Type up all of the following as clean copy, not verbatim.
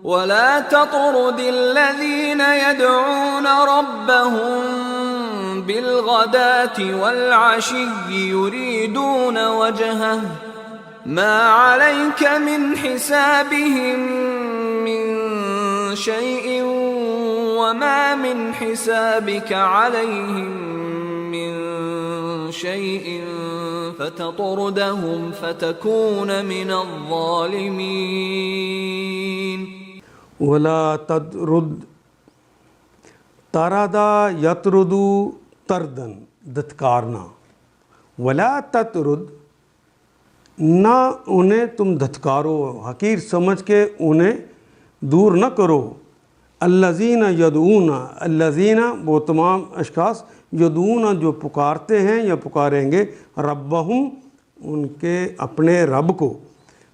ولا تطرد الذين يدعون ربهم بالغداة والعشي يريدون وجهه ما عليك من حسابهم من شيء وما من حسابك عليهم من شيء فتطردهم فتكون من الظالمين. ولا تطرد طردا یطرد طردن دھتکارنا. ولا تطرد نہ انہیں تم دھتکارو، حقیر سمجھ کے انہیں دور نہ کرو. الذین یدعون، الذین وہ تمام اشخاص، یدعون جو پکارتے ہیں یا پکاریں گے، ربہم ان کے اپنے رب کو،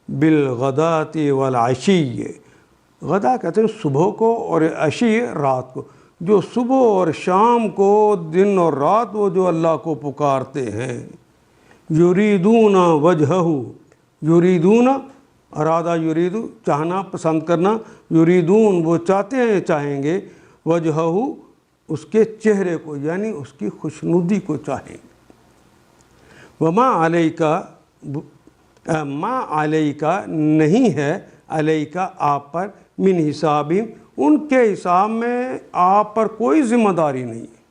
بالغداۃ والعشی، غدا کہتے ہیں صبح کو اور عشی رات کو، جو صبح اور شام کو دن اور رات وہ جو اللہ کو پکارتے ہیں. یریدون وجہہ، یریدون ارادہ یریدو چاہنا پسند کرنا، یریدون وہ چاہتے ہیں چاہیں گے، وجہہ اس کے چہرے کو یعنی اس کی خوشنودی کو چاہیں. وما علیکا، ما علیکا نہیں ہے، علیکا آپ پر، من حسابہم ان کے حساب میں آپ پر کوئی ذمہ داری نہیں ہے.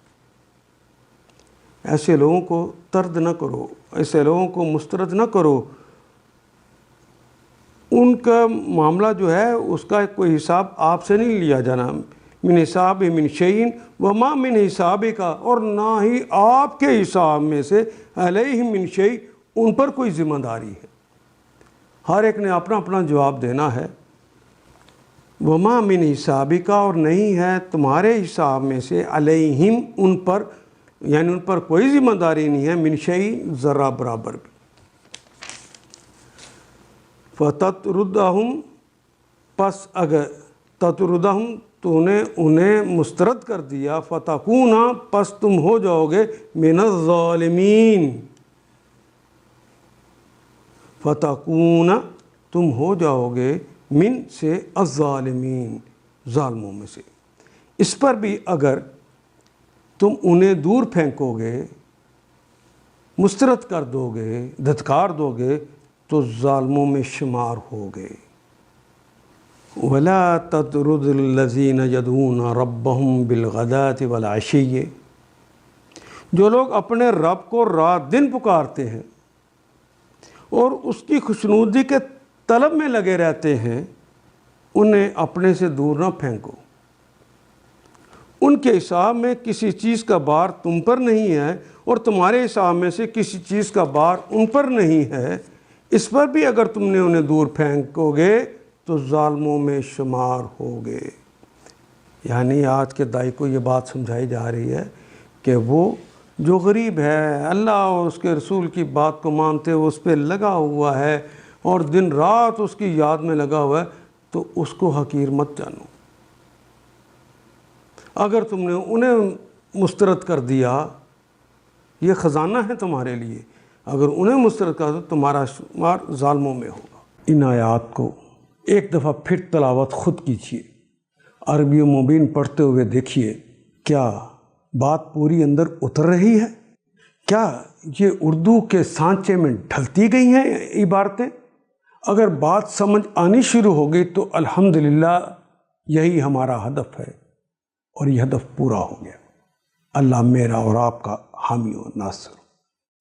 ایسے لوگوں کو طرد نہ کرو، ایسے لوگوں کو مسترد نہ کرو. ان کا معاملہ جو ہے اس کا کوئی حساب آپ سے نہیں لیا جانا. من حساب من شیئن وما من حساب کا، اور نہ ہی آپ کے حساب میں سے علیہ من شیء ان پر کوئی ذمہ داری ہے. ہر ایک نے اپنا اپنا جواب دینا ہے. وما من حساب کا، اور نہیں ہے تمہارے حساب میں سے، علیہم ان پر یعنی ان پر کوئی ذمہ داری نہیں ہے، من شیء ذرہ برابر بھی. فتطردہم پس اگر تطردہم تو نے انہیں مسترد کر دیا، فتکون پس تم ہو جاؤ گے من الظالمین، فتکون تم ہو جاؤ گے من سے الظالمین ظالموں میں سے. اس پر بھی اگر تم انہیں دور پھینکو گے، مسترد کر دو گے، دھتکار دو گے تو ظالموں میں شمار ہو گئے. ولا تطرد الذین یدعون ربہم بالغداۃ والعشی، جو لوگ اپنے رب کو رات دن پکارتے ہیں اور اس کی خوشنودی کے طلب میں لگے رہتے ہیں، انہیں اپنے سے دور نہ پھینکو. ان کے حساب میں کسی چیز کا بار تم پر نہیں ہے اور تمہارے حساب میں سے کسی چیز کا بار ان پر نہیں ہے. اس پر بھی اگر تم نے انہیں دور پھینکو گے تو ظالموں میں شمار ہوگے. یعنی آج کے دائی کو یہ بات سمجھائی جا رہی ہے کہ وہ جو غریب ہے، اللہ اور اس کے رسول کی بات کو مانتے ہوئے اس پہ لگا ہوا ہے اور دن رات اس کی یاد میں لگا ہوا ہے، تو اس کو حقیر مت جانو. اگر تم نے انہیں مسترد کر دیا، یہ خزانہ ہے تمہارے لیے، اگر انہیں مسترد کر دو تمہارا شمار ظالموں میں ہوگا. ان آیات کو ایک دفعہ پھر تلاوت خود کیجیے، عربی و مبین پڑھتے ہوئے دیکھیے کیا بات پوری اندر اتر رہی ہے، کیا یہ اردو کے سانچے میں ڈھلتی گئی ہیں عبارتیں. اگر بات سمجھ آنی شروع ہو گئی تو الحمدللہ یہی ہمارا ہدف ہے اور یہ ہدف پورا ہو گیا. اللہ میرا اور آپ کا حامی و ناصر.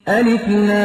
الف لام